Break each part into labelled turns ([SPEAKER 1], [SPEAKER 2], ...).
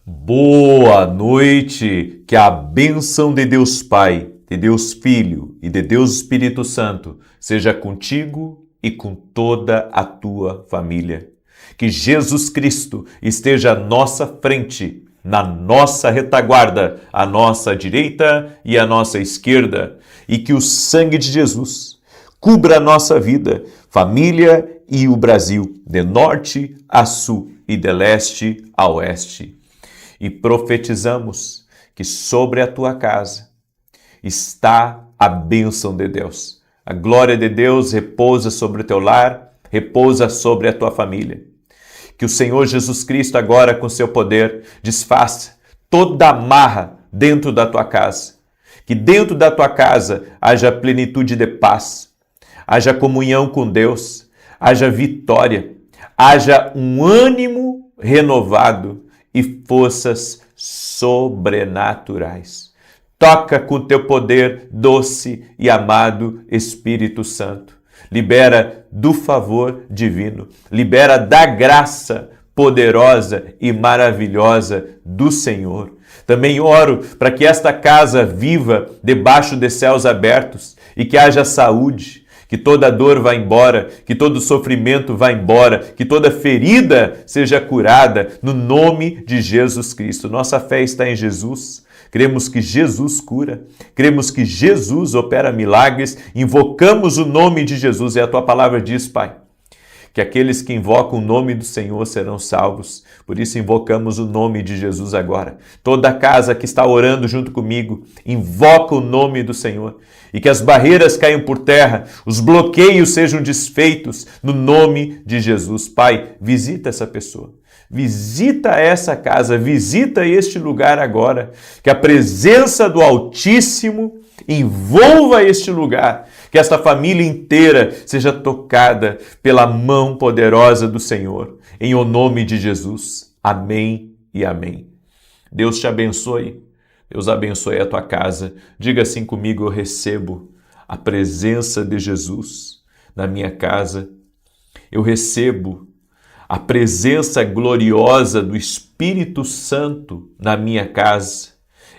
[SPEAKER 1] Boa noite, que a bênção de Deus Pai, de Deus Filho e de Deus Espírito Santo seja contigo e com toda a tua família. Que Jesus Cristo esteja à nossa frente, na nossa retaguarda, à nossa direita e à nossa esquerda, e que o sangue de Jesus cubra a nossa vida, família e o Brasil, de norte a sul e de leste a oeste. E profetizamos que sobre a tua casa está a bênção de Deus. A glória de Deus repousa sobre o teu lar, repousa sobre a tua família. Que o Senhor Jesus Cristo agora, com seu poder, desfaça toda amarra dentro da tua casa. Que dentro da tua casa haja plenitude de paz, haja comunhão com Deus, haja vitória, haja um ânimo renovado e forças sobrenaturais. Toca com teu poder doce e amado Espírito Santo. Libera do favor divino, libera da graça poderosa e maravilhosa do Senhor. Também oro para que esta casa viva debaixo de céus abertos e que haja saúde, que toda dor vá embora, que todo sofrimento vá embora, que toda ferida seja curada no nome de Jesus Cristo. Nossa fé está em Jesus. Cremos que Jesus cura, cremos que Jesus opera milagres, invocamos o nome de Jesus e a tua palavra diz, Pai, que aqueles que invocam o nome do Senhor serão salvos. Por isso invocamos o nome de Jesus agora. Toda a casa que está orando junto comigo, invoca o nome do Senhor. E que as barreiras caiam por terra, os bloqueios sejam desfeitos no nome de Jesus. Pai, visita essa pessoa. Visita essa casa, visita este lugar agora. Que a presença do Altíssimo envolva este lugar. Que esta família inteira seja tocada pela mão poderosa do Senhor. Em o nome de Jesus. Amém e amém. Deus te abençoe. Deus abençoe a tua casa. Diga assim comigo: eu recebo a presença de Jesus na minha casa. Eu recebo a presença gloriosa do Espírito Santo na minha casa.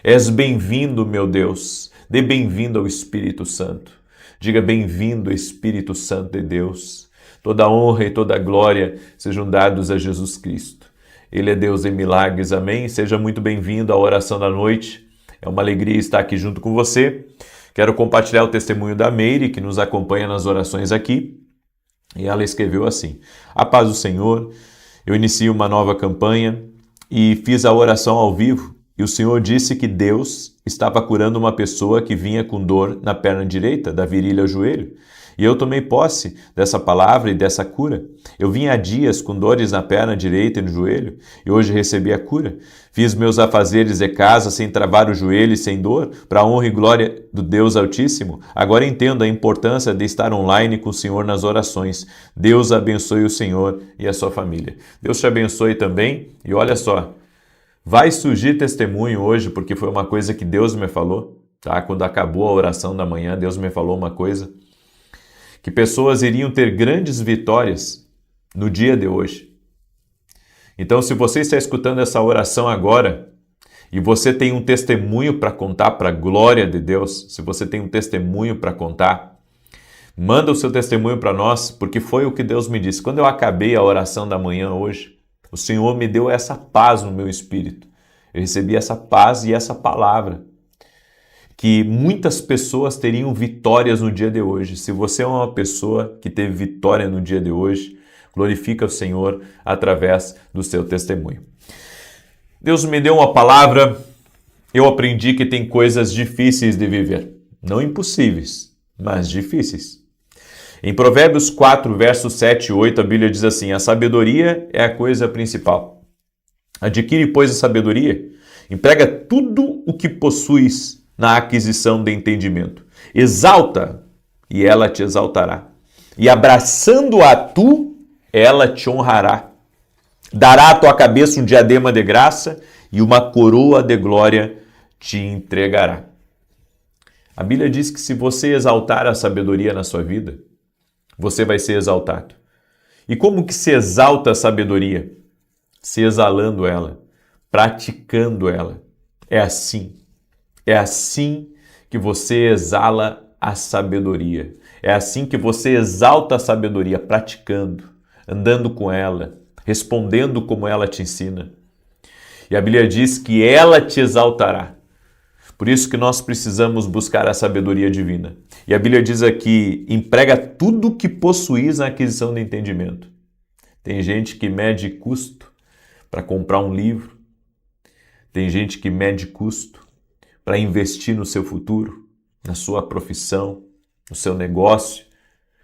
[SPEAKER 1] És bem-vindo, meu Deus. Dê bem-vindo ao Espírito Santo. Diga: bem-vindo, Espírito Santo de Deus. Toda honra e toda glória sejam dados a Jesus Cristo. Ele é Deus em milagres, amém? Seja muito bem-vindo à oração da noite. É uma alegria estar aqui junto com você. Quero compartilhar o testemunho da Meire, que nos acompanha nas orações aqui. E ela escreveu assim: a paz do Senhor, eu inicio uma nova campanha e fiz a oração ao vivo. E o Senhor disse que Deus estava curando uma pessoa que vinha com dor na perna direita, da virilha ao joelho. E eu tomei posse dessa palavra e dessa cura. Eu vinha há dias com dores na perna direita e no joelho, e hoje recebi a cura. Fiz meus afazeres de casa sem travar o joelho e sem dor, para a honra e glória do Deus Altíssimo. Agora entendo a importância de estar online com o Senhor nas orações. Deus abençoe o Senhor e a sua família. Deus te abençoe também. E olha só, vai surgir testemunho hoje, porque foi uma coisa que Deus me falou, tá? Quando acabou a oração da manhã, Deus me falou uma coisa, que pessoas iriam ter grandes vitórias no dia de hoje. Então, se você está escutando essa oração agora e você tem um testemunho para contar para a glória de Deus, se você tem um testemunho para contar, manda o seu testemunho para nós, porque foi o que Deus me disse. Quando eu acabei a oração da manhã hoje, o Senhor me deu essa paz no meu espírito. Eu recebi essa paz e essa palavra, que muitas pessoas teriam vitórias no dia de hoje. Se você é uma pessoa que teve vitória no dia de hoje, glorifica o Senhor através do seu testemunho. Deus me deu uma palavra, eu aprendi que tem coisas difíceis de viver. Não impossíveis, mas difíceis. Em Provérbios 4, versos 7 e 8, a Bíblia diz assim: a sabedoria é a coisa principal. Adquire, pois, a sabedoria, emprega tudo o que possuis na aquisição de entendimento. Exalta, e ela te exaltará. E abraçando-a tu, ela te honrará. Dará à tua cabeça um diadema de graça e uma coroa de glória te entregará. A Bíblia diz que se você exaltar a sabedoria na sua vida, você vai ser exaltado. E como que se exalta a sabedoria? Se exalando ela. praticando ela. É assim que você exala a sabedoria. É assim que você exalta a sabedoria, praticando, andando com ela, respondendo como ela te ensina. E a Bíblia diz que ela te exaltará. Por isso que nós precisamos buscar a sabedoria divina. E a Bíblia diz aqui, emprega tudo que possuís na aquisição do entendimento. Tem gente que mede custo para comprar um livro. Tem gente que mede custo para investir no seu futuro, na sua profissão, no seu negócio.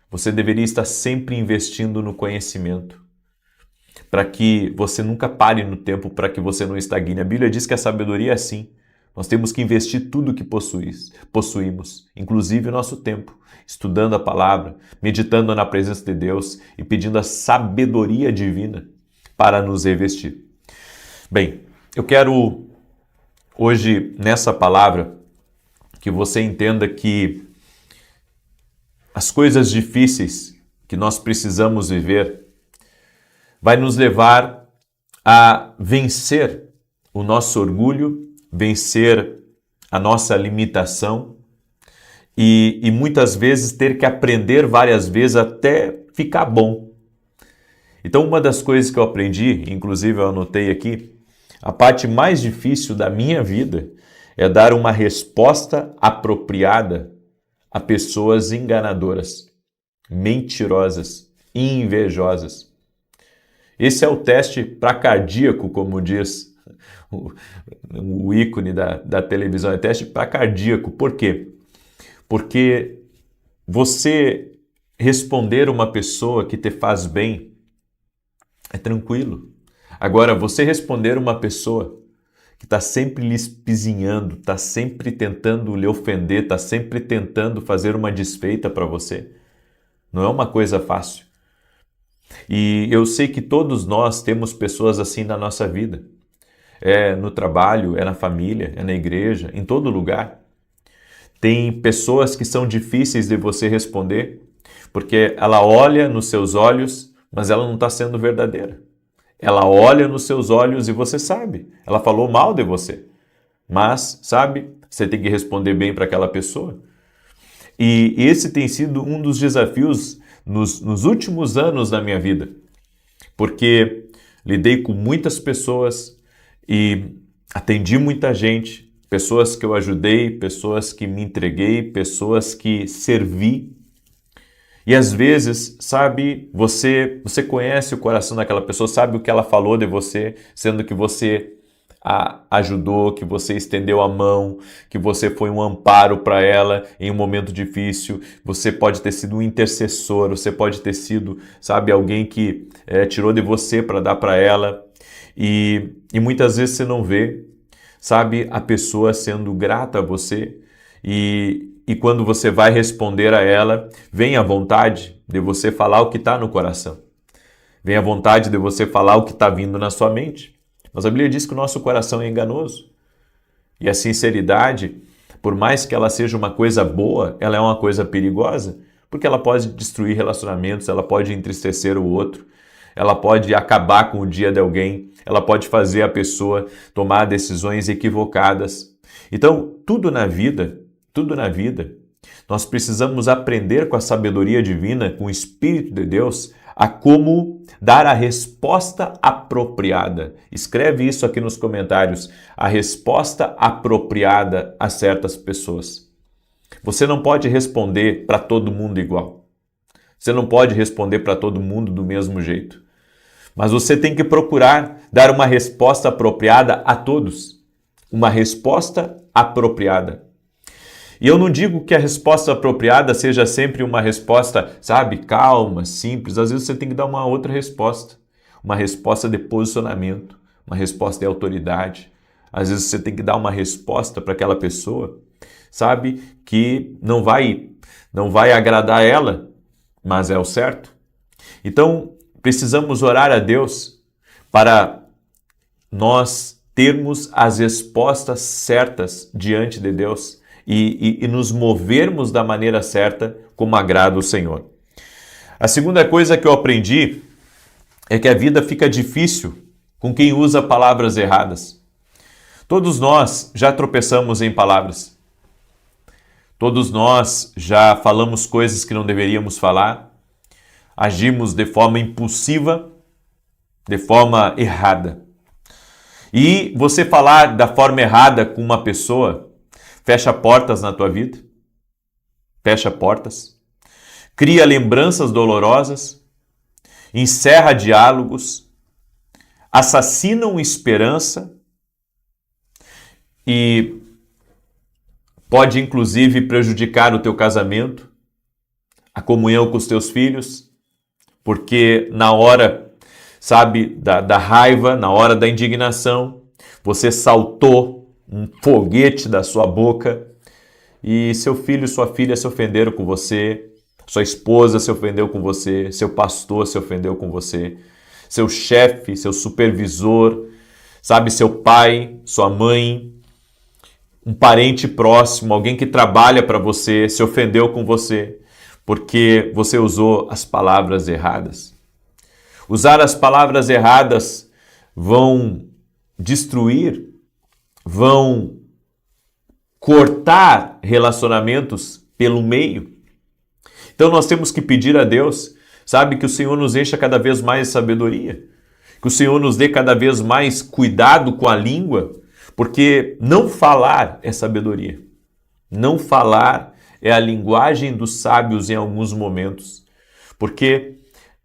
[SPEAKER 1] Você deveria estar sempre investindo no conhecimento, para que você nunca pare no tempo, para que você não estagne. A Bíblia diz que a sabedoria é assim. Nós temos que investir tudo que possuímos, inclusive o nosso tempo, estudando a palavra, meditando na presença de Deus e pedindo a sabedoria divina para nos revestir. Bem, eu quero hoje, nessa palavra, que você entenda que as coisas difíceis que nós precisamos viver vai nos levar a vencer o nosso orgulho, vencer a nossa limitação e muitas vezes ter que aprender várias vezes até ficar bom. Então, uma das coisas que eu aprendi, inclusive eu anotei aqui, a parte mais difícil da minha vida é dar uma resposta apropriada a pessoas enganadoras, mentirosas, invejosas. Esse é o teste para cardíaco, como diz o ícone da televisão, é teste para cardíaco. Por quê? Porque você responder uma pessoa que te faz bem é tranquilo. Agora, você responder uma pessoa que está sempre lhe espizinhando, está sempre tentando lhe ofender, está sempre tentando fazer uma desfeita para você, não é uma coisa fácil. E eu sei que todos nós temos pessoas assim na nossa vida. É no trabalho, é na família, é na igreja, em todo lugar. Tem pessoas que são difíceis de você responder, porque ela olha nos seus olhos, mas ela não está sendo verdadeira. Ela olha nos seus olhos e você sabe, ela falou mal de você. Mas, sabe, você tem que responder bem para aquela pessoa. E esse tem sido um dos desafios nos últimos anos da minha vida, porque lidei com muitas pessoas e atendi muita gente, pessoas que eu ajudei, pessoas que me entreguei, pessoas que servi. E às vezes, sabe, você conhece o coração daquela pessoa, sabe o que ela falou de você, sendo que você a ajudou, que você estendeu a mão, que você foi um amparo para ela em um momento difícil. Você pode ter sido um intercessor, você pode ter sido, sabe, alguém que tirou de você para dar para ela. E muitas vezes você não vê, sabe, a pessoa sendo grata a você. E quando você vai responder a ela, vem a vontade de você falar o que está no coração. Vem a vontade de você falar o que está vindo na sua mente. Mas a Bíblia diz que o nosso coração é enganoso. E a sinceridade, por mais que ela seja uma coisa boa, ela é uma coisa perigosa, porque ela pode destruir relacionamentos, ela pode entristecer o outro, ela pode acabar com o dia de alguém, ela pode fazer a pessoa tomar decisões equivocadas. Então, tudo na vida, nós precisamos aprender com a sabedoria divina, com o Espírito de Deus, a como dar a resposta apropriada. Escreve isso aqui nos comentários. A resposta apropriada a certas pessoas. Você não pode responder para todo mundo igual. Você não pode responder para todo mundo do mesmo jeito. Mas você tem que procurar dar uma resposta apropriada a todos. Uma resposta apropriada. E eu não digo que a resposta apropriada seja sempre uma resposta, sabe, calma, simples. Às vezes você tem que dar uma outra resposta. Uma resposta de posicionamento, uma resposta de autoridade. Às vezes você tem que dar uma resposta para aquela pessoa, sabe, que não vai agradar ela, mas é o certo. Então, precisamos orar a Deus para nós termos as respostas certas diante de Deus. E nos movermos da maneira certa como agrada o Senhor. A segunda coisa que eu aprendi é que a vida fica difícil com quem usa palavras erradas. Todos nós já tropeçamos em palavras. Todos nós já falamos coisas que não deveríamos falar. Agimos de forma impulsiva, de forma errada. E você falar da forma errada com uma pessoa fecha portas na tua vida. Fecha portas. Cria lembranças dolorosas. Encerra diálogos. Assassinam esperança. E pode inclusive prejudicar o teu casamento, a comunhão com os teus filhos, porque na hora, sabe, da raiva, na hora da indignação, você saltou um foguete da sua boca e seu filho e sua filha se ofenderam com você, sua esposa se ofendeu com você, seu pastor se ofendeu com você, seu chefe, seu supervisor, sabe, seu pai, sua mãe, um parente próximo, alguém que trabalha para você, se ofendeu com você, porque você usou as palavras erradas. Usar as palavras erradas vão destruir, vão cortar relacionamentos pelo meio. Então nós temos que pedir a Deus, sabe, que o Senhor nos encha cada vez mais de sabedoria, que o Senhor nos dê cada vez mais cuidado com a língua, porque não falar é sabedoria. Não falar é a linguagem dos sábios em alguns momentos. Porque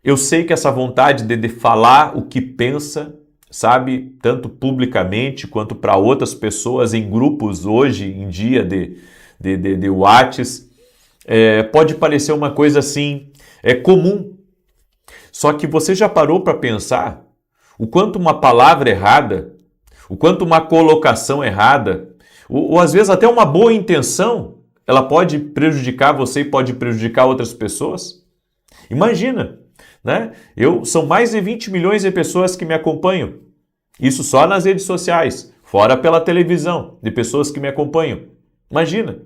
[SPEAKER 1] eu sei que essa vontade de falar o que pensa, sabe, tanto publicamente quanto para outras pessoas em grupos hoje em dia de WhatsApp, pode parecer uma coisa assim, comum. Só que você já parou para pensar o quanto uma palavra errada, o quanto uma colocação errada, ou às vezes até uma boa intenção, ela pode prejudicar você e pode prejudicar outras pessoas? Imagina, né? São mais de 20 milhões de pessoas que me acompanham. Isso só nas redes sociais, fora pela televisão, de pessoas que me acompanham. Imagina,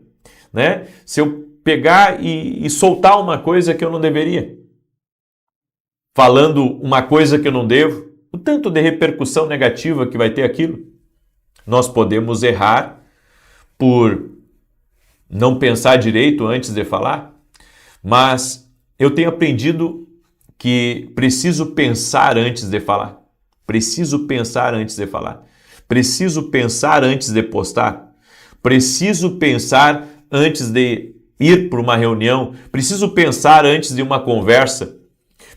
[SPEAKER 1] né? Se eu pegar e soltar uma coisa que eu não deveria, falando uma coisa que eu não devo, o tanto de repercussão negativa que vai ter aquilo. Nós podemos errar por não pensar direito antes de falar, mas eu tenho aprendido que preciso pensar antes de falar. Preciso pensar antes de falar. Preciso pensar antes de postar. Preciso pensar antes de ir para uma reunião. Preciso pensar antes de uma conversa.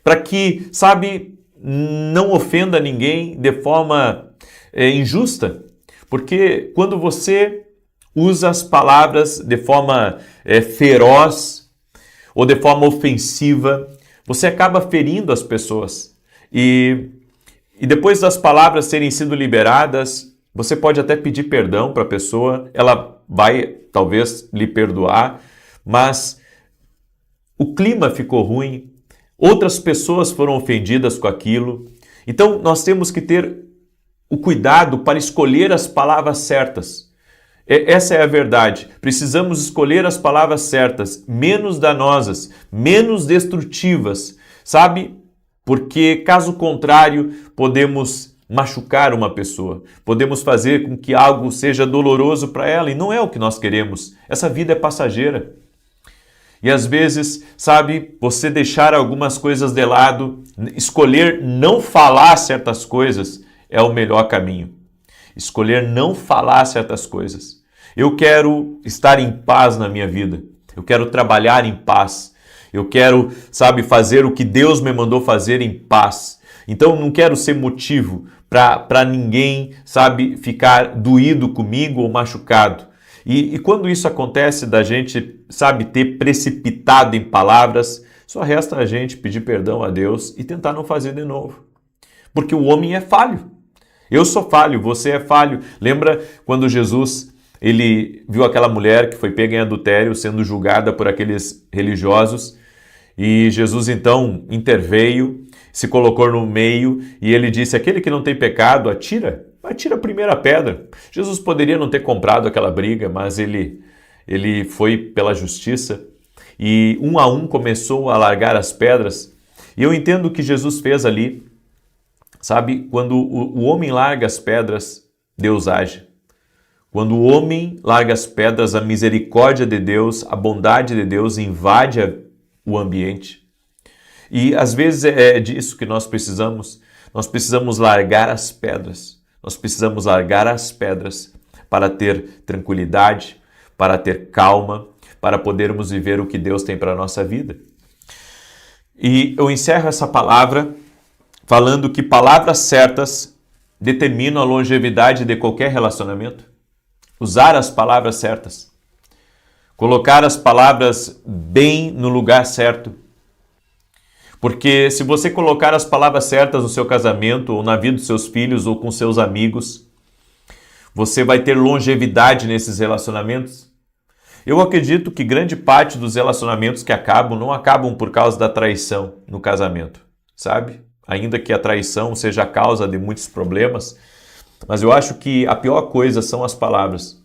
[SPEAKER 1] Para que, sabe, não ofenda ninguém de forma injusta, porque quando você usa as palavras de forma feroz ou de forma ofensiva, você acaba ferindo as pessoas. E depois das palavras terem sido liberadas, você pode até pedir perdão para a pessoa, ela vai talvez lhe perdoar, mas o clima ficou ruim, outras pessoas foram ofendidas com aquilo. Então nós temos que ter o cuidado para escolher as palavras certas. Essa é a verdade. Precisamos escolher as palavras certas, menos danosas, menos destrutivas, sabe? Porque caso contrário, podemos machucar uma pessoa, podemos fazer com que algo seja doloroso para ela e não é o que nós queremos. Essa vida é passageira. E às vezes, sabe, você deixar algumas coisas de lado, escolher não falar certas coisas é o melhor caminho. Escolher não falar certas coisas. Eu quero estar em paz na minha vida. Eu quero trabalhar em paz. Eu quero, sabe, fazer o que Deus me mandou fazer em paz. Então não quero ser motivo para ninguém, sabe, ficar doído comigo ou machucado. E quando isso acontece da gente, sabe, ter precipitado em palavras, só resta a gente pedir perdão a Deus e tentar não fazer de novo. Porque o homem é falho. Eu sou falho, você é falho. Lembra quando Jesus, ele viu aquela mulher que foi pega em adultério, sendo julgada por aqueles religiosos, e Jesus então interveio, se colocou no meio e ele disse, aquele que não tem pecado, atira a primeira pedra. Jesus poderia não ter comprado aquela briga, mas ele foi pela justiça e um a um começou a largar as pedras. E eu entendo o que Jesus fez ali. Sabe, quando o homem larga as pedras, Deus age. Quando o homem larga as pedras, a misericórdia de Deus, a bondade de Deus invade o ambiente. E às vezes é disso que nós precisamos. Nós precisamos largar as pedras. Nós precisamos largar as pedras para ter tranquilidade, para ter calma, para podermos viver o que Deus tem para a nossa vida. E eu encerro essa palavra falando que palavras certas determinam a longevidade de qualquer relacionamento. Usar as palavras certas. Colocar as palavras bem no lugar certo. Porque se você colocar as palavras certas no seu casamento, ou na vida dos seus filhos, ou com seus amigos, você vai ter longevidade nesses relacionamentos. Eu acredito que grande parte dos relacionamentos que acabam, não acabam por causa da traição no casamento, sabe? Ainda que a traição seja a causa de muitos problemas, mas eu acho que a pior coisa são as palavras.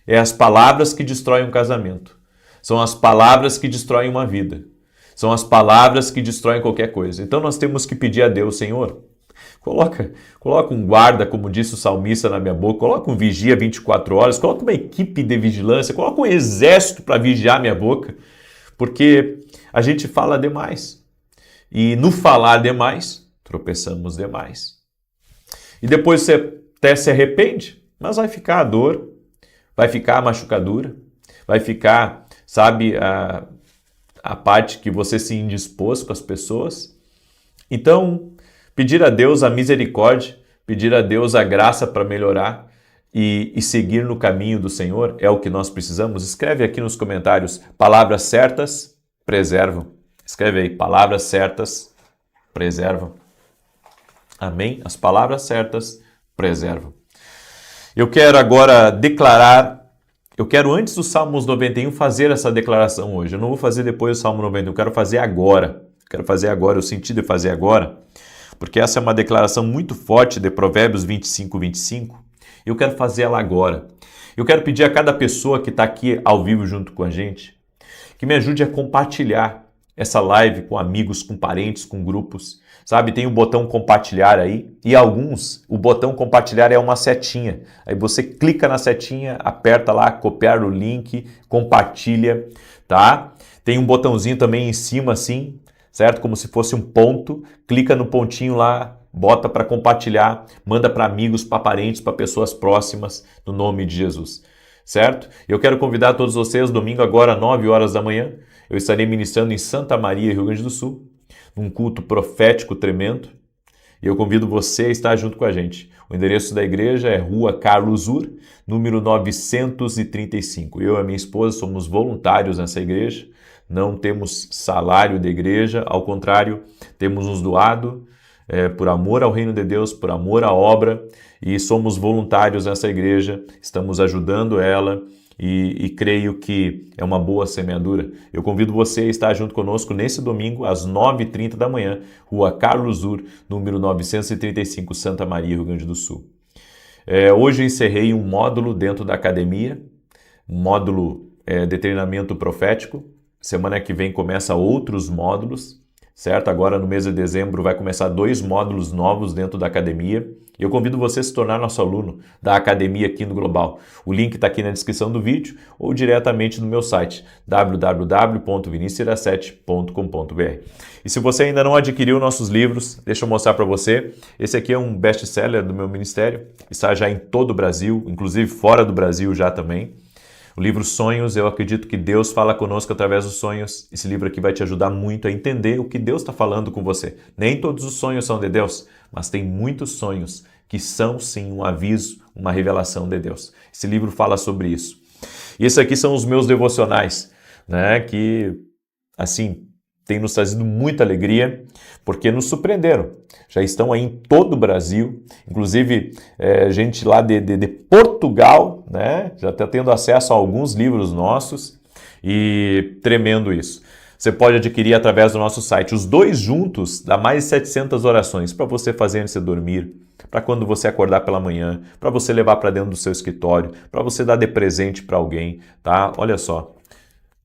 [SPEAKER 1] É as palavras que destroem um casamento. São as palavras que destroem uma vida. São as palavras que destroem qualquer coisa. Então nós temos que pedir a Deus, Senhor, coloca um guarda, como disse o salmista, na minha boca, coloca um vigia 24 horas, coloca uma equipe de vigilância, coloca um exército para vigiar minha boca, porque a gente fala demais. E no falar demais, tropeçamos demais. E depois você até se arrepende, mas vai ficar a dor, vai ficar a machucadura, vai ficar, sabe, a parte que você se indispôs com as pessoas. Então, pedir a Deus a misericórdia, pedir a Deus a graça para melhorar e seguir no caminho do Senhor é o que nós precisamos. Escreve aqui nos comentários, palavras certas preservam. Escreve aí, palavras certas preservam. Amém? As palavras certas preservam. Eu quero agora antes do Salmos 91 fazer essa declaração hoje. Eu não vou fazer depois do Salmo 91, eu quero fazer agora. Eu senti de fazer agora, porque essa é uma declaração muito forte de Provérbios 25:25. Eu quero fazer ela agora. Eu quero pedir a cada pessoa que está aqui ao vivo junto com a gente, que me ajude a compartilhar essa live com amigos, com parentes, com grupos. Sabe, tem o botão compartilhar aí, e alguns, o botão compartilhar é uma setinha. Aí você clica na setinha, aperta lá, copiar o link, compartilha, tá? Tem um botãozinho também em cima assim, certo? Como se fosse um ponto. Clica no pontinho lá, bota para compartilhar, manda para amigos, para parentes, para pessoas próximas, no nome de Jesus, certo? Eu quero convidar todos vocês, domingo agora, 9 horas da manhã, eu estarei ministrando em Santa Maria, Rio Grande do Sul, num culto profético tremendo, e eu convido você a estar junto com a gente. O endereço da igreja é Rua Carlos Ur, número 935. Eu e a minha esposa somos voluntários nessa igreja, não temos salário da igreja, ao contrário, temos nos doado por amor ao reino de Deus, por amor à obra, e somos voluntários nessa igreja, estamos ajudando ela, e creio que é uma boa semeadura. Eu convido você a estar junto conosco nesse domingo, às 9h30 da manhã, Rua Carlos Ur, número 935, Santa Maria, Rio Grande do Sul. Hoje eu encerrei um módulo dentro da academia, um módulo de treinamento profético. Semana que vem começa outros módulos, certo? Agora no mês de dezembro vai começar 2 módulos novos dentro da academia. Eu convido você a se tornar nosso aluno da academia aqui no Global. O link está aqui na descrição do vídeo ou diretamente no meu site www.vinicius17.com.br. E se você ainda não adquiriu nossos livros, deixa eu mostrar para você. Esse aqui é um best-seller do meu ministério, está já em todo o Brasil, inclusive fora do Brasil já também. O livro Sonhos, eu acredito que Deus fala conosco através dos sonhos. Esse livro aqui vai te ajudar muito a entender o que Deus está falando com você. Nem todos os sonhos são de Deus, mas tem muitos sonhos que são sim um aviso, uma revelação de Deus. Esse livro fala sobre isso. E esses aqui são os meus devocionais, né, que, assim, tem nos trazido muita alegria, porque nos surpreenderam. Já estão aí em todo o Brasil, inclusive gente lá de Portugal, né? Já está tendo acesso a alguns livros nossos e tremendo isso. Você pode adquirir através do nosso site. Os 2 juntos dá mais de 700 orações para você fazer antes de dormir, para quando você acordar pela manhã, para você levar para dentro do seu escritório, para você dar de presente para alguém, tá? Olha só,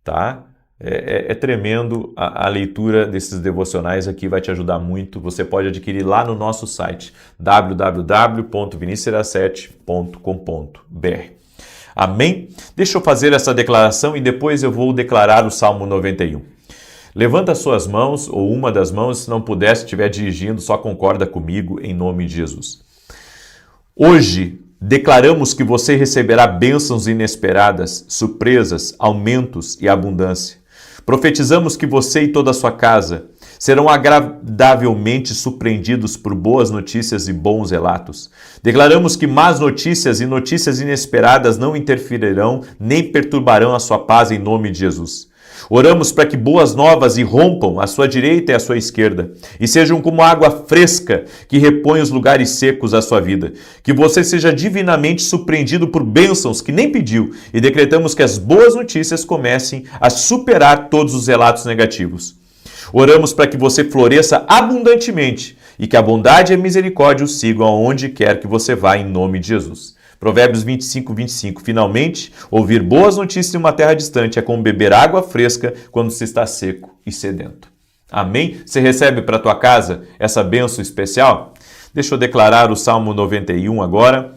[SPEAKER 1] tá? É tremendo a leitura desses devocionais aqui, vai te ajudar muito. Você pode adquirir lá no nosso site www.vinicius7.com.br. Amém? Deixa eu fazer essa declaração e depois eu vou declarar o Salmo 91. Levanta as suas mãos, ou uma das mãos, se não puder, se estiver dirigindo, só concorda comigo em nome de Jesus. Hoje, declaramos que você receberá bênçãos inesperadas, surpresas, aumentos e abundância. Profetizamos que você e toda a sua casa serão agradavelmente surpreendidos por boas notícias e bons relatos. Declaramos que más notícias e notícias inesperadas não interferirão nem perturbarão a sua paz em nome de Jesus. Oramos para que boas novas irrompam à sua direita e à sua esquerda e sejam como água fresca que repõe os lugares secos da sua vida. Que você seja divinamente surpreendido por bênçãos que nem pediu e decretamos que as boas notícias comecem a superar todos os relatos negativos. Oramos para que você floresça abundantemente e que a bondade e a misericórdia o sigam aonde quer que você vá em nome de Jesus. Provérbios 25, 25. Finalmente, ouvir boas notícias em uma terra distante é como beber água fresca quando se está seco e sedento. Amém? Você recebe para a tua casa essa bênção especial? Deixa eu declarar o Salmo 91 agora.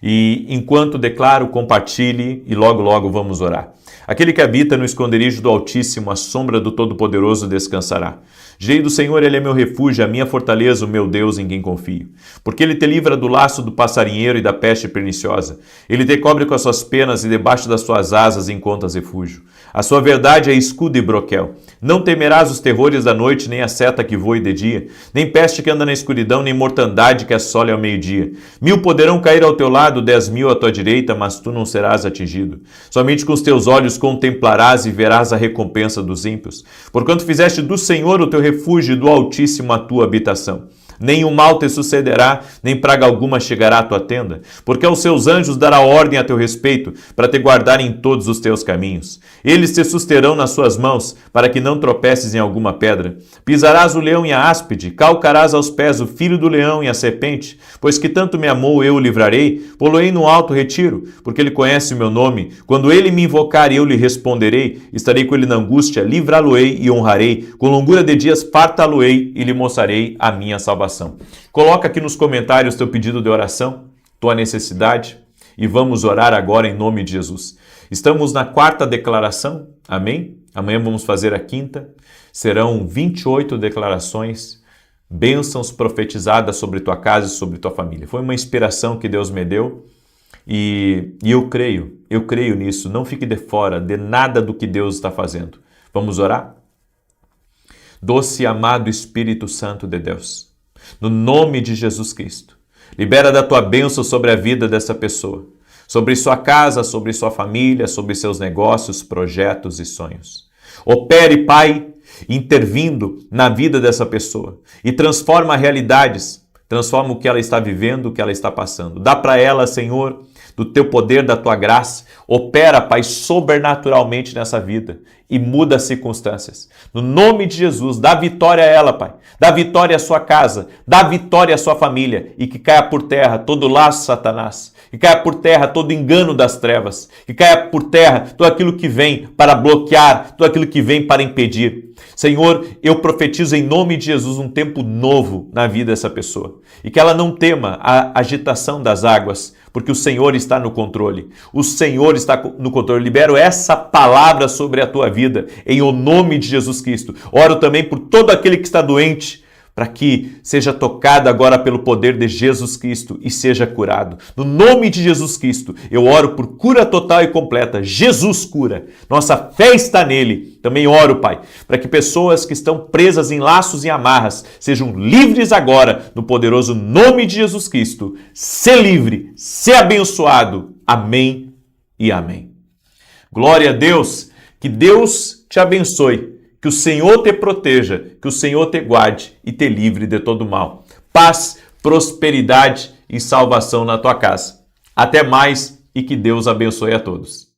[SPEAKER 1] E enquanto declaro, compartilhe e logo, logo vamos orar. Aquele que habita no esconderijo do Altíssimo, a sombra do Todo-Poderoso descansará. Direi do Senhor, Ele é meu refúgio, a minha fortaleza, o meu Deus em quem confio. Porque Ele te livra do laço do passarinheiro e da peste perniciosa. Ele te cobre com as suas penas e debaixo das suas asas encontras refúgio. A sua verdade é escudo e broquel. Não temerás os terrores da noite, nem a seta que voe de dia, nem peste que anda na escuridão, nem mortandade que assole ao meio-dia. 1000 poderão cair ao teu lado, 10.000 à tua direita, mas tu não serás atingido. Somente com os teus olhos contemplarás e verás a recompensa dos ímpios. Porquanto fizeste do Senhor o teu refúgio e do Altíssimo a tua habitação. Nenhum mal te sucederá, nem praga alguma chegará à tua tenda, porque aos seus anjos dará ordem a teu respeito, para te guardar em todos os teus caminhos. Eles te susterão nas suas mãos, para que não tropeces em alguma pedra. Pisarás o leão e a áspide, calcarás aos pés o filho do leão e a serpente, pois que tanto me amou eu o livrarei, pô-lo-ei no alto retiro, porque ele conhece o meu nome. Quando ele me invocar, eu lhe responderei, estarei com ele na angústia, livrá-lo-ei e honrarei, com longura de dias fartá-lo-ei e lhe mostrarei a minha salvação. Coloca aqui nos comentários teu pedido de oração, tua necessidade, e vamos orar agora em nome de Jesus. Estamos na 4ª declaração, amém? Amanhã vamos fazer a 5ª. Serão 28 declarações, bênçãos profetizadas sobre tua casa e sobre tua família. Foi uma inspiração que Deus me deu e eu creio nisso. Não fique de fora de nada do que Deus está fazendo. Vamos orar? Doce e amado Espírito Santo de Deus, no nome de Jesus Cristo, libera da tua bênção sobre a vida dessa pessoa, sobre sua casa, sobre sua família, sobre seus negócios, projetos e sonhos. Opere, Pai, intervindo na vida dessa pessoa e transforma realidades, transforma o que ela está vivendo, o que ela está passando. Dá para ela, Senhor, do teu poder, da tua graça. Opera, Pai, sobrenaturalmente nessa vida e muda as circunstâncias. No nome de Jesus, dá vitória a ela, Pai. Dá vitória à sua casa, dá vitória à sua família e que caia por terra todo laço, Satanás. Que caia por terra todo engano das trevas. Que caia por terra tudo aquilo que vem para bloquear, tudo aquilo que vem para impedir. Senhor, eu profetizo em nome de Jesus um tempo novo na vida dessa pessoa. E que ela não tema a agitação das águas, porque o Senhor está no controle. O Senhor está no controle. Libero essa palavra sobre a tua vida, em o nome de Jesus Cristo. Oro também por todo aquele que está doente, para que seja tocado agora pelo poder de Jesus Cristo e seja curado. No nome de Jesus Cristo, eu oro por cura total e completa. Jesus cura. Nossa fé está nele. Também oro, Pai, para que pessoas que estão presas em laços e amarras sejam livres agora, no poderoso nome de Jesus Cristo. Ser livre, ser abençoado. Amém e amém. Glória a Deus. Que Deus te abençoe. Que o Senhor te proteja, que o Senhor te guarde e te livre de todo mal. Paz, prosperidade e salvação na tua casa. Até mais e que Deus abençoe a todos.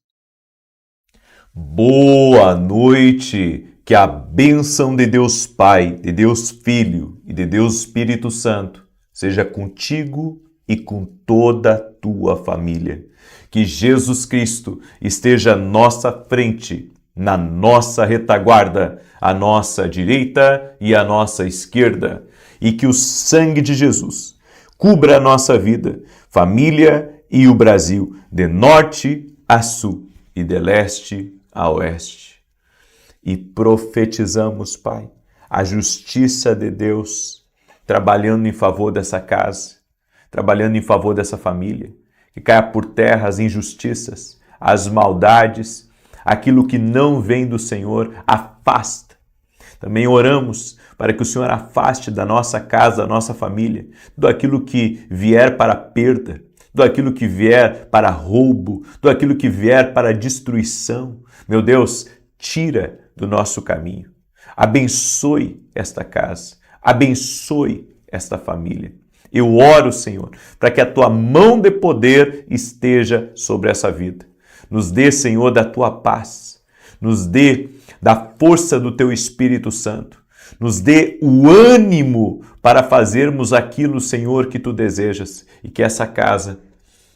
[SPEAKER 1] Boa noite! Que a bênção de Deus Pai, de Deus Filho e de Deus Espírito Santo seja contigo e com toda a tua família. Que Jesus Cristo esteja à nossa frente, na nossa retaguarda, à nossa direita e à nossa esquerda, e que o sangue de Jesus cubra a nossa vida, família e o Brasil, de norte a sul e de leste a oeste. E profetizamos, Pai, a justiça de Deus trabalhando em favor dessa casa, trabalhando em favor dessa família, que caia por terra as injustiças, as maldades, aquilo que não vem do Senhor, afasta. Também oramos para que o Senhor afaste da nossa casa, da nossa família, tudo aquilo que vier para perda, tudo aquilo que vier para roubo, tudo aquilo que vier para destruição. Meu Deus, tira do nosso caminho. Abençoe esta casa, abençoe esta família. Eu oro, Senhor, para que a tua mão de poder esteja sobre essa vida. Nos dê, Senhor, da tua paz. Nos dê da força do teu Espírito Santo. Nos dê o ânimo para fazermos aquilo, Senhor, que tu desejas. E que essa casa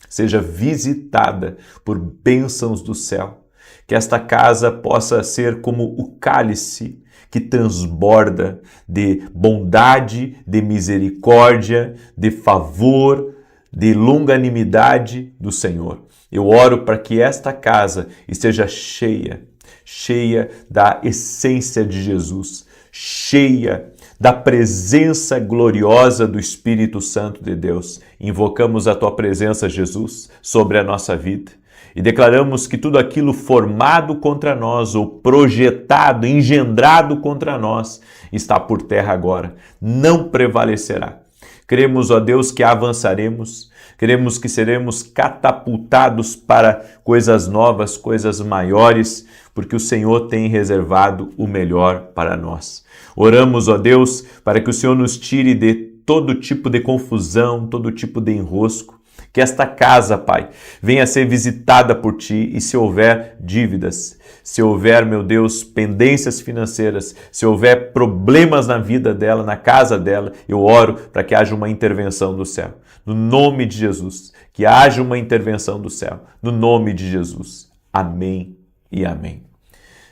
[SPEAKER 1] seja visitada por bênçãos do céu. Que esta casa possa ser como o cálice que transborda de bondade, de misericórdia, de favor, de longanimidade do Senhor. Eu oro para que esta casa esteja cheia da essência de Jesus, cheia da presença gloriosa do Espírito Santo de Deus. Invocamos a tua presença, Jesus, sobre a nossa vida. E declaramos que tudo aquilo formado contra nós ou projetado, engendrado contra nós, está por terra agora, não prevalecerá. Cremos, ó Deus, que avançaremos, cremos que seremos catapultados para coisas novas, coisas maiores, porque o Senhor tem reservado o melhor para nós. Oramos, ó Deus, para que o Senhor nos tire de todo tipo de confusão, todo tipo de enrosco. Que esta casa, Pai, venha a ser visitada por Ti e se houver dívidas, se houver, meu Deus, pendências financeiras, se houver problemas na vida dela, na casa dela, eu oro para que haja uma intervenção do céu. No nome de Jesus, que haja uma intervenção do céu. No nome de Jesus. Amém e amém.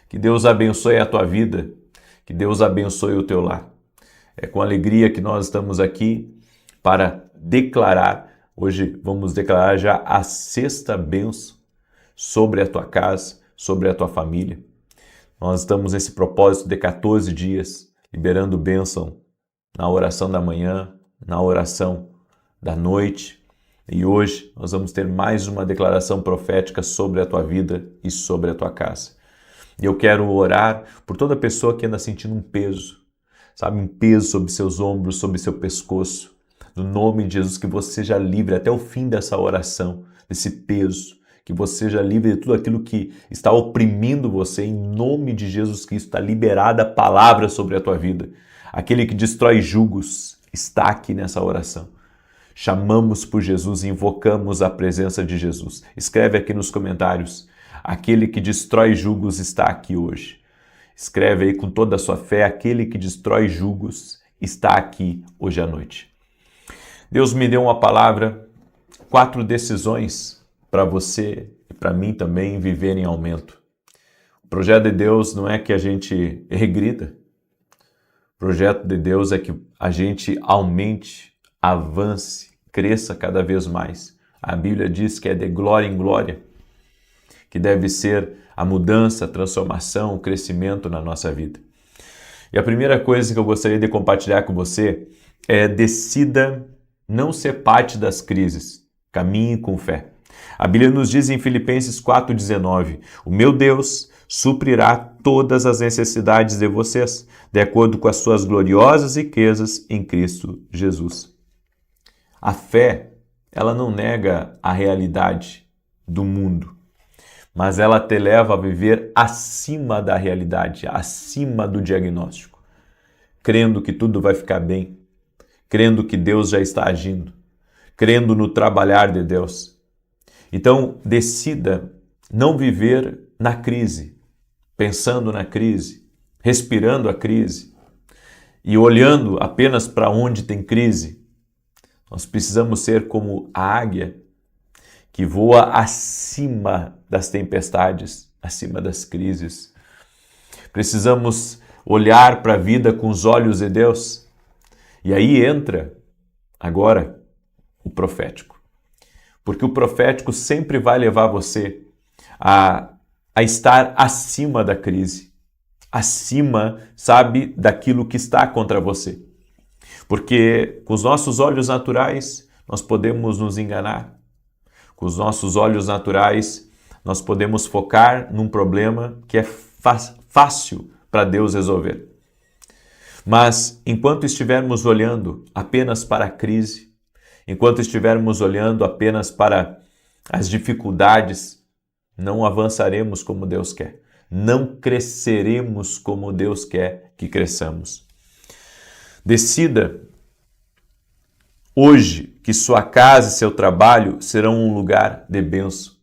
[SPEAKER 1] Que Deus abençoe a tua vida, que Deus abençoe o teu lar. É com alegria que nós estamos aqui para declarar. Hoje vamos declarar já a sexta bênção sobre a tua casa, sobre a tua família. Nós estamos nesse propósito de 14 dias, liberando bênção na oração da manhã, na oração da noite. E hoje nós vamos ter mais uma declaração profética sobre a tua vida e sobre a tua casa. E eu quero orar por toda pessoa que anda sentindo um peso, sabe? Um peso sobre seus ombros, sobre seu pescoço. No nome de Jesus, que você seja livre até o fim dessa oração, desse peso, que você seja livre de tudo aquilo que está oprimindo você, em nome de Jesus Cristo. Está liberada a palavra sobre a tua vida. Aquele que destrói jugos está aqui nessa oração. Chamamos por Jesus e invocamos a presença de Jesus. Escreve aqui nos comentários, aquele que destrói jugos está aqui hoje. Escreve aí com toda a sua fé, aquele que destrói jugos está aqui hoje à noite. Deus me deu uma palavra, 4 decisões para você e para mim também viver em aumento. O projeto de Deus não é que a gente regrida. O projeto de Deus é que a gente aumente, avance, cresça cada vez mais. A Bíblia diz que é de glória em glória, que deve ser a mudança, a transformação, o crescimento na nossa vida. E a primeira coisa que eu gostaria de compartilhar com você é: decida não ser parte das crises, caminhe com fé. A Bíblia nos diz em Filipenses 4,19, o meu Deus suprirá todas as necessidades de vocês, de acordo com as suas gloriosas riquezas em Cristo Jesus. A fé, ela não nega a realidade do mundo, mas ela te leva a viver acima da realidade, acima do diagnóstico, crendo que tudo vai ficar bem, crendo que Deus já está agindo, crendo no trabalhar de Deus. Então, decida não viver na crise, pensando na crise, respirando a crise e olhando apenas para onde tem crise. Nós precisamos ser como a águia que voa acima das tempestades, acima das crises, Precisamos olhar para a vida com os olhos de Deus. E aí entra agora o profético. Porque o profético sempre vai levar você a estar acima da crise, acima, sabe, daquilo que está contra você. Porque com os nossos olhos naturais nós podemos nos enganar. Com os nossos olhos naturais nós podemos focar num problema que é fácil para Deus resolver. Mas enquanto estivermos olhando apenas para a crise, enquanto estivermos olhando apenas para as dificuldades, não avançaremos como Deus quer. Não cresceremos como Deus quer que cresçamos. Decida hoje que sua casa e seu trabalho serão um lugar de bênção.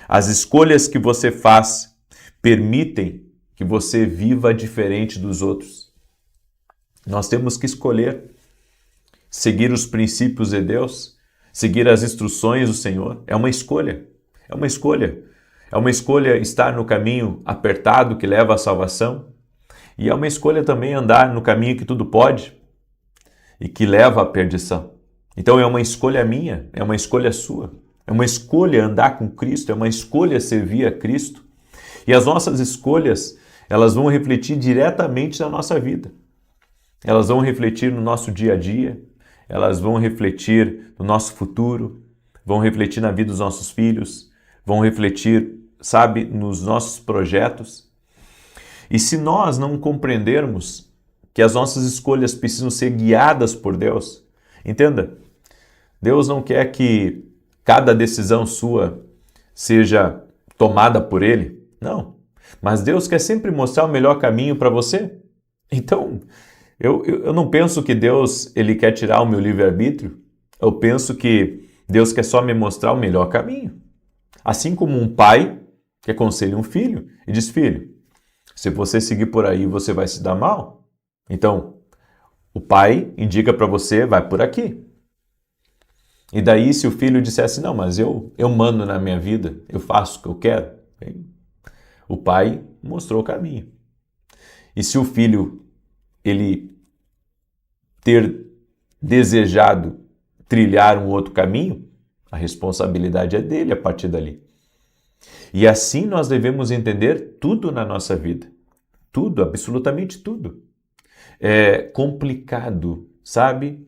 [SPEAKER 1] As escolhas que você faz permitem que você viva diferente dos outros. Nós temos que escolher seguir os princípios de Deus, seguir as instruções do Senhor. É uma escolha. É uma escolha. É uma escolha estar no caminho apertado que leva à salvação. E é uma escolha também andar no caminho que tudo pode e que leva à perdição. Então é uma escolha minha, é uma escolha sua. É uma escolha andar com Cristo, é uma escolha servir a Cristo. E as nossas escolhas, elas vão refletir diretamente na nossa vida. Elas vão refletir no nosso dia a dia, elas vão refletir no nosso futuro, vão refletir na vida dos nossos filhos, vão refletir, sabe, nos nossos projetos. E se nós não compreendermos que as nossas escolhas precisam ser guiadas por Deus, entenda, Deus não quer que cada decisão sua seja tomada por Ele, não. Mas Deus quer sempre mostrar o melhor caminho para você. Então, eu não penso que Deus ele quer tirar o meu livre-arbítrio. Eu penso que Deus quer só me mostrar o melhor caminho. Assim como um pai que aconselha um filho e diz, filho, se você seguir por aí, você vai se dar mal. Então, o pai indica para você, vai por aqui. E daí, se o filho dissesse, não, mas eu mando na minha vida, eu faço o que eu quero, bem, o pai mostrou o caminho. E se o filho, ele ter desejado trilhar um outro caminho, a responsabilidade é dele a partir dali. E assim nós devemos entender tudo na nossa vida. Tudo, absolutamente tudo. É complicado, sabe?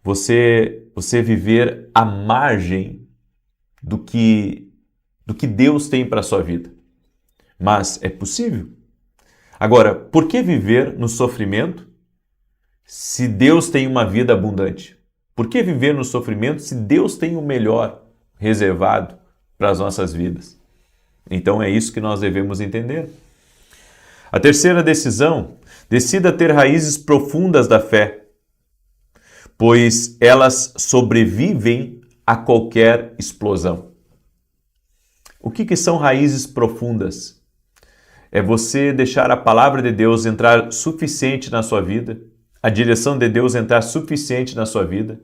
[SPEAKER 1] Você viver à margem do que Deus tem para a sua vida. Mas é possível. Agora, por que viver no sofrimento se Deus tem uma vida abundante? Por que viver no sofrimento se Deus tem o melhor reservado para as nossas vidas? Então é isso que nós devemos entender. A terceira decisão, decida ter raízes profundas da fé, pois elas sobrevivem a qualquer explosão. O que são raízes profundas? É você deixar a palavra de Deus entrar suficiente na sua vida, a direção de Deus entrar suficiente na sua vida,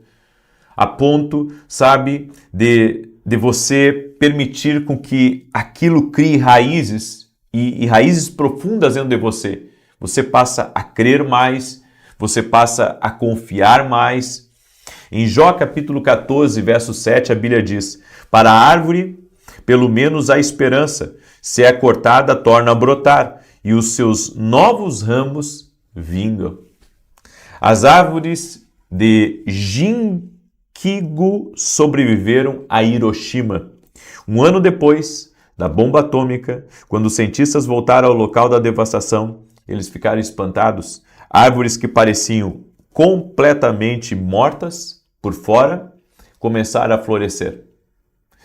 [SPEAKER 1] a ponto, sabe, de você permitir com que aquilo crie raízes e raízes profundas dentro de você. Você passa a crer mais, você passa a confiar mais. Em Jó capítulo 14, verso 7, a Bíblia diz, para a árvore, pelo menos há esperança, se é cortada, torna a brotar, e os seus novos ramos vingam. As árvores de Jinkigo sobreviveram a Hiroshima. Um ano depois da bomba atômica, quando os cientistas voltaram ao local da devastação, eles ficaram espantados. Árvores que pareciam completamente mortas por fora começaram a florescer.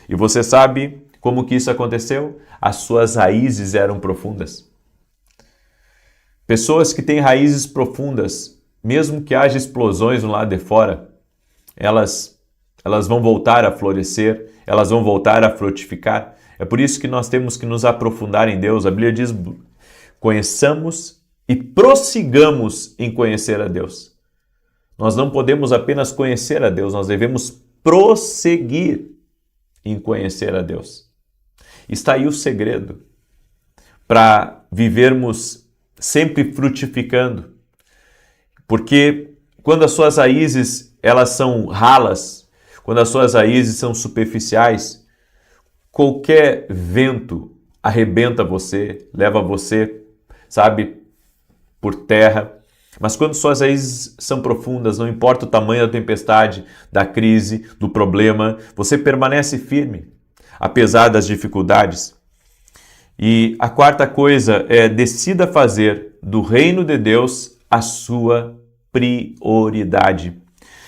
[SPEAKER 1] E você sabe como que isso aconteceu? As suas raízes eram profundas. Pessoas que têm raízes profundas, mesmo que haja explosões no lado de fora, elas vão voltar a florescer, elas vão voltar a frutificar. É por isso que nós temos que nos aprofundar em Deus. A Bíblia diz, conheçamos e prossigamos em conhecer a Deus. Nós não podemos apenas conhecer a Deus, nós devemos prosseguir em conhecer a Deus. Está aí o segredo para vivermos sempre frutificando. Porque quando as suas raízes elas são ralas, quando as suas raízes são superficiais, qualquer vento arrebenta você, leva você, sabe, por terra. Mas quando suas raízes são profundas, não importa o tamanho da tempestade, da crise, do problema, você permanece firme, apesar das dificuldades. E a quarta coisa é: decida fazer do reino de Deus a sua prioridade.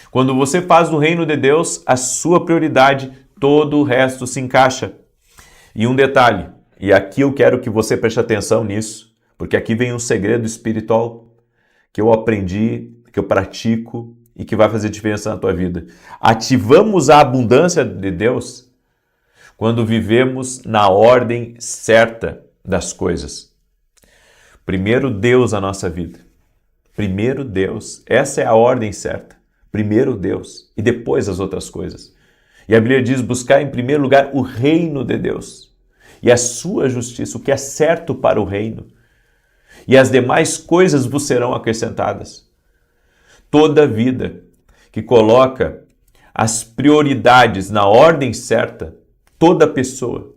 [SPEAKER 1] Quando você faz do reino de Deus a sua prioridade, todo o resto se encaixa. E um detalhe, e aqui eu quero que você preste atenção nisso, porque aqui vem um segredo espiritual que eu aprendi, que eu pratico e que vai fazer diferença na tua vida. Ativamos a abundância de Deus quando vivemos na ordem certa das coisas. Primeiro Deus na nossa vida. Primeiro Deus. Essa é a ordem certa. Primeiro Deus e depois as outras coisas. E a Bíblia diz: buscar em primeiro lugar o reino de Deus e a sua justiça, o que é certo para o reino. E as demais coisas vos serão acrescentadas. Toda vida que coloca as prioridades na ordem certa, toda pessoa,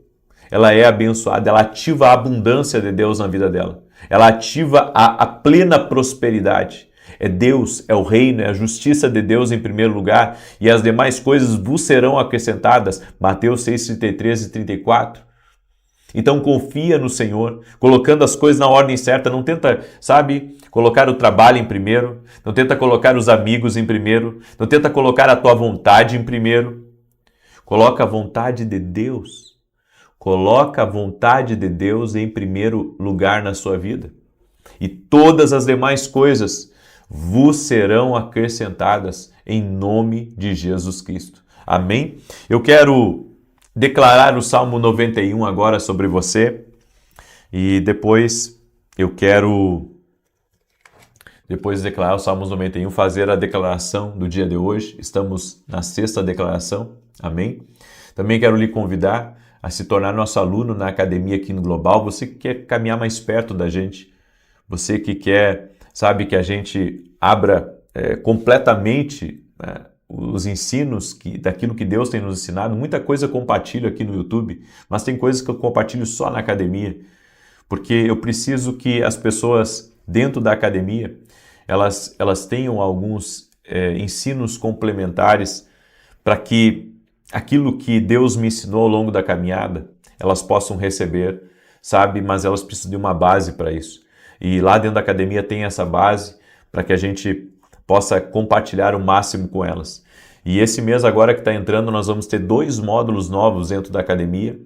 [SPEAKER 1] ela é abençoada, ela ativa a abundância de Deus na vida dela. Ela ativa a plena prosperidade. É Deus, é o reino, é a justiça de Deus em primeiro lugar, e as demais coisas vos serão acrescentadas. Mateus 6, 33 e 34. Então confia no Senhor, colocando as coisas na ordem certa. Não tenta, sabe, colocar o trabalho em primeiro, não tenta colocar os amigos em primeiro, não tenta colocar a tua vontade em primeiro. Coloca a vontade de Deus. Coloca a vontade de Deus em primeiro lugar na sua vida. E todas as demais coisas vos serão acrescentadas em nome de Jesus Cristo. Amém? Eu quero declarar o Salmo 91 agora sobre você. E depois eu quero, depois de declarar o Salmo 91, fazer a declaração do dia de hoje. Estamos na sexta declaração. Amém? Também quero lhe convidar a se tornar nosso aluno na academia aqui no Global. Você que quer caminhar mais perto da gente, você que quer, sabe, que a gente abra completamente os ensinos daquilo que Deus tem nos ensinado. Muita coisa eu compartilho aqui no YouTube, mas tem coisas que eu compartilho só na academia, porque eu preciso que as pessoas dentro da academia, elas tenham alguns ensinos complementares para que aquilo que Deus me ensinou ao longo da caminhada, elas possam receber, sabe? Mas elas precisam de uma base para isso. E lá dentro da academia tem essa base para que a gente possa compartilhar o máximo com elas. E esse mês agora que está entrando, nós vamos ter 2 módulos novos dentro da academia.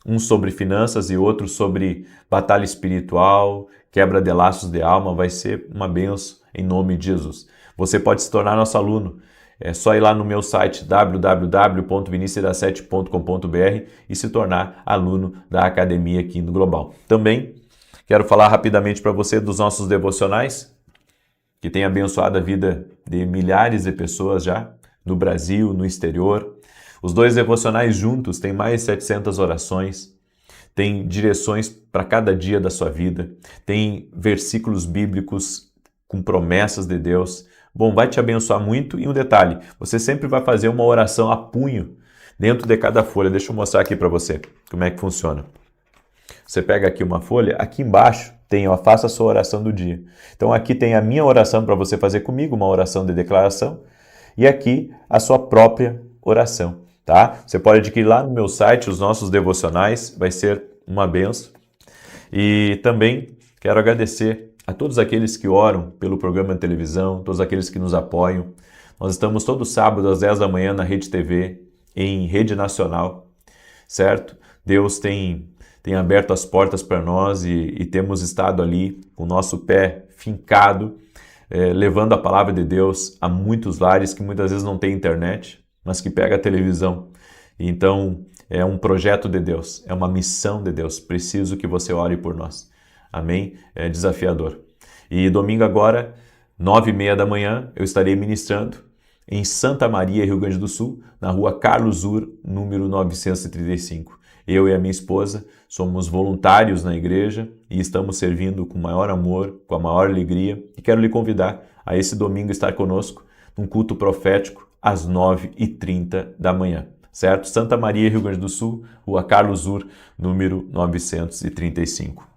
[SPEAKER 1] Um sobre finanças e outro sobre batalha espiritual, quebra de laços de alma. Vai ser uma bênção em nome de Jesus. Você pode se tornar nosso aluno. É só ir lá no meu site www.vinicius7.com.br e se tornar aluno da academia aqui no Global. Também quero falar rapidamente para você dos nossos devocionais, que tem abençoado a vida de milhares de pessoas já, no Brasil, no exterior. Os 2 devocionais juntos têm mais de 700 orações, tem direções para cada dia da sua vida, tem versículos bíblicos com promessas de Deus. Bom, vai te abençoar muito. E um detalhe, você sempre vai fazer uma oração a punho dentro de cada folha. Deixa eu mostrar aqui para você como é que funciona. Você pega aqui uma folha, aqui embaixo tem, ó, faça a sua oração do dia. Então aqui tem a minha oração para você fazer comigo, uma oração de declaração, e aqui a sua própria oração, tá? Você pode adquirir lá no meu site os nossos devocionais, vai ser uma benção. E também quero agradecer a todos aqueles que oram pelo programa de televisão, todos aqueles que nos apoiam. Nós estamos todo sábado às 10 da manhã na Rede TV, em rede nacional, certo? Deus tem aberto as portas para nós e temos estado ali com o nosso pé fincado, levando a palavra de Deus a muitos lares que muitas vezes não têm internet, mas que pega a televisão. Então, é um projeto de Deus, é uma missão de Deus. Preciso que você ore por nós. Amém? É desafiador. E domingo agora, 9h30 da manhã, eu estarei ministrando em Santa Maria, Rio Grande do Sul, na rua Carlos Ur, número 935. Eu e a minha esposa somos voluntários na igreja e estamos servindo com o maior amor, com a maior alegria. E quero lhe convidar a esse domingo estar conosco num culto profético às 9h30 da manhã. Certo? Santa Maria, Rio Grande do Sul, Rua Carlos Ur, número 935.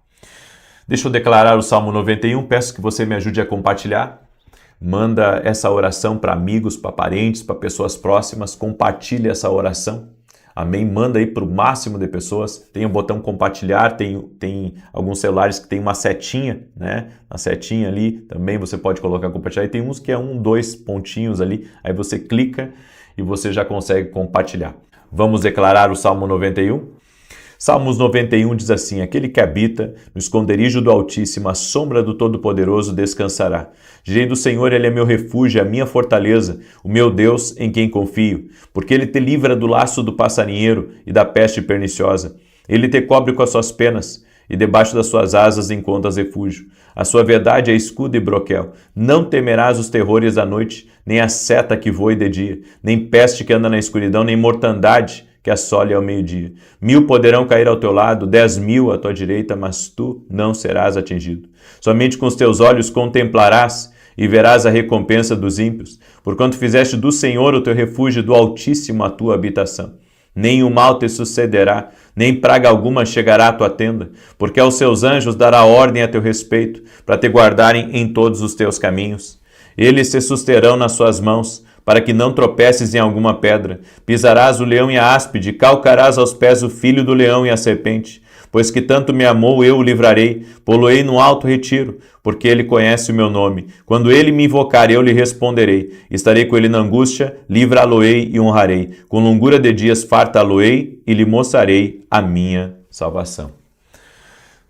[SPEAKER 1] Deixa eu declarar o Salmo 91, peço que você me ajude a compartilhar. Manda essa oração para amigos, para parentes, para pessoas próximas, compartilhe essa oração. Amém? Manda aí para o máximo de pessoas. Tem o botão compartilhar, tem alguns celulares que tem uma setinha, né? A setinha ali também você pode colocar compartilhar. E tem uns que é 1, 2 pontinhos ali, aí você clica e você já consegue compartilhar. Vamos declarar o Salmo 91? Salmos 91 diz assim: aquele que habita no esconderijo do Altíssimo, a sombra do Todo-Poderoso descansará. Direi do Senhor, ele é meu refúgio, a minha fortaleza, o meu Deus em quem confio. Porque ele te livra do laço do passarinheiro e da peste perniciosa. Ele te cobre com as suas penas e debaixo das suas asas encontras refúgio. A sua verdade é escudo e broquel. Não temerás os terrores da noite, nem a seta que voe de dia, nem peste que anda na escuridão, nem mortandade que assole ao meio-dia. 1000 poderão cair ao teu lado, 10.000 à tua direita, mas tu não serás atingido. Somente com os teus olhos contemplarás e verás a recompensa dos ímpios, porquanto fizeste do Senhor o teu refúgio, do Altíssimo a tua habitação. Nem o mal te sucederá, nem praga alguma chegará à tua tenda, porque aos seus anjos dará ordem a teu respeito, para te guardarem em todos os teus caminhos. Eles te susterão nas suas mãos, para que não tropeces em alguma pedra. Pisarás o leão e a áspide, calcarás aos pés o filho do leão e a serpente. Pois que tanto me amou, eu o livrarei, pô-lo-ei no alto retiro, porque ele conhece o meu nome. Quando ele me invocar, eu lhe responderei. Estarei com ele na angústia, livrá-lo-ei e honrarei. Com longura de dias fartá-lo-ei e lhe mostrarei a minha salvação.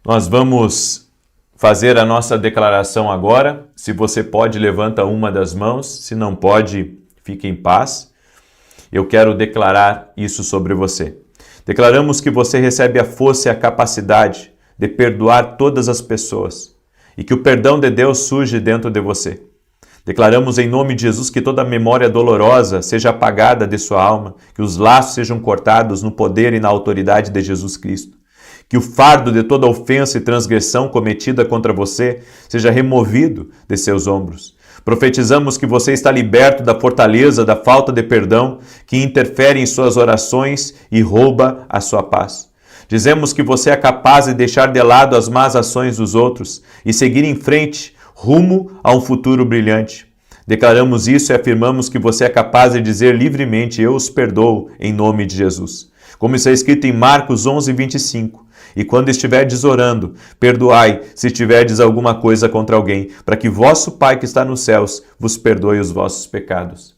[SPEAKER 1] Nós vamos fazer a nossa declaração agora. Se você pode, levanta uma das mãos. Se não pode, fique em paz. Eu quero declarar isso sobre você. Declaramos que você recebe a força e a capacidade de perdoar todas as pessoas e que o perdão de Deus surge dentro de você. Declaramos em nome de Jesus que toda memória dolorosa seja apagada de sua alma, que os laços sejam cortados no poder e na autoridade de Jesus Cristo. Que o fardo de toda ofensa e transgressão cometida contra você seja removido de seus ombros. Profetizamos que você está liberto da fortaleza, da falta de perdão, que interfere em suas orações e rouba a sua paz. Dizemos que você é capaz de deixar de lado as más ações dos outros e seguir em frente, rumo a um futuro brilhante. Declaramos isso e afirmamos que você é capaz de dizer livremente: eu os perdoo em nome de Jesus. Como está escrito em Marcos 11:25. E quando estiverdes orando, perdoai se tiverdes alguma coisa contra alguém, para que vosso Pai que está nos céus vos perdoe os vossos pecados.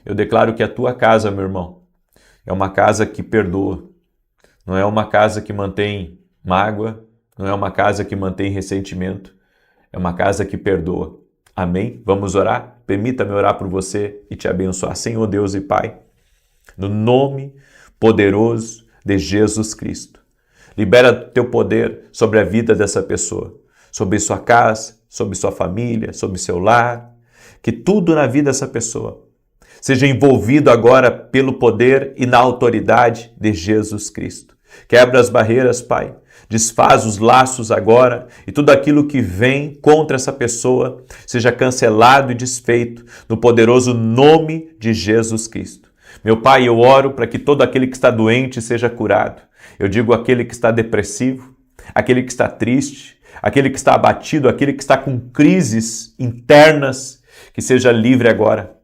[SPEAKER 1] Eu declaro que a tua casa, meu irmão, é uma casa que perdoa. Não é uma casa que mantém mágoa, não é uma casa que mantém ressentimento, é uma casa que perdoa. Amém? Vamos orar? Permita-me orar por você e te abençoar. Senhor Deus e Pai, no nome poderoso de Jesus Cristo, libera teu poder sobre a vida dessa pessoa, sobre sua casa, sobre sua família, sobre seu lar, que tudo na vida dessa pessoa seja envolvido agora pelo poder e na autoridade de Jesus Cristo. Quebra as barreiras, Pai, desfaz os laços agora e tudo aquilo que vem contra essa pessoa seja cancelado e desfeito no poderoso nome de Jesus Cristo. Meu Pai, eu oro para que todo aquele que está doente seja curado. Eu digo aquele que está depressivo, aquele que está triste, aquele que está abatido, aquele que está com crises internas, que seja livre agora.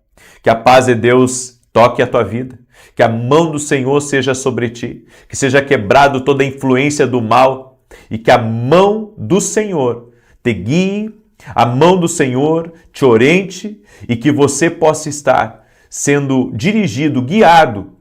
[SPEAKER 1] Que a paz de Deus toque a tua vida, que a mão do Senhor seja sobre ti, que seja quebrado toda a influência do mal e que a mão do Senhor te guie, a mão do Senhor te oriente e que você possa estar sendo dirigido, guiado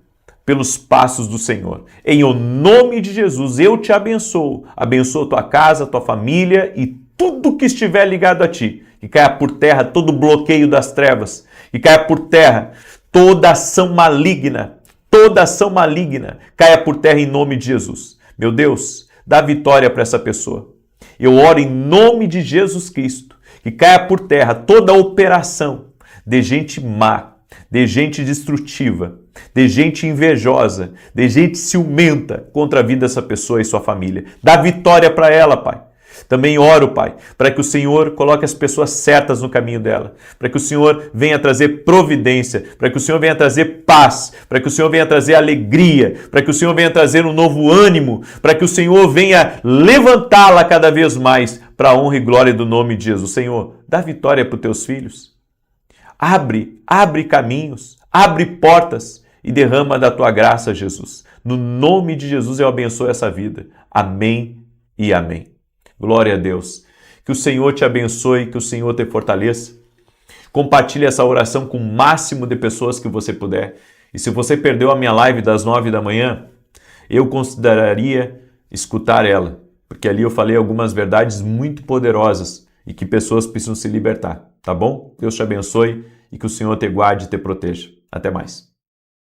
[SPEAKER 1] pelos passos do Senhor. Em o nome de Jesus, eu te abençoo. Abençoo tua casa, tua família e tudo que estiver ligado a ti. Que caia por terra todo bloqueio das trevas. Que caia por terra toda ação maligna. Toda ação maligna caia por terra em nome de Jesus. Meu Deus, dá vitória para essa pessoa. Eu oro em nome de Jesus Cristo. Que caia por terra toda operação de gente má, de gente destrutiva, de gente invejosa, de gente ciumenta contra a vida dessa pessoa e sua família. Dá vitória para ela, Pai. Também oro, Pai, para que o Senhor coloque as pessoas certas no caminho dela, para que o Senhor venha trazer providência, para que o Senhor venha trazer paz, para que o Senhor venha trazer alegria, para que o Senhor venha trazer um novo ânimo, para que o Senhor venha levantá-la cada vez mais para a honra e glória do nome de Jesus. Senhor, dá vitória para os teus filhos. Abre caminhos, abre portas e derrama da tua graça, Jesus. No nome de Jesus eu abençoo essa vida. Amém e amém. Glória a Deus. Que o Senhor te abençoe, que o Senhor te fortaleça. Compartilhe essa oração com o máximo de pessoas que você puder. E se você perdeu a minha live das 9 da manhã, eu consideraria escutar ela, porque ali eu falei algumas verdades muito poderosas e que pessoas precisam se libertar, tá bom? Deus te abençoe e que o Senhor te guarde e te proteja. Até mais.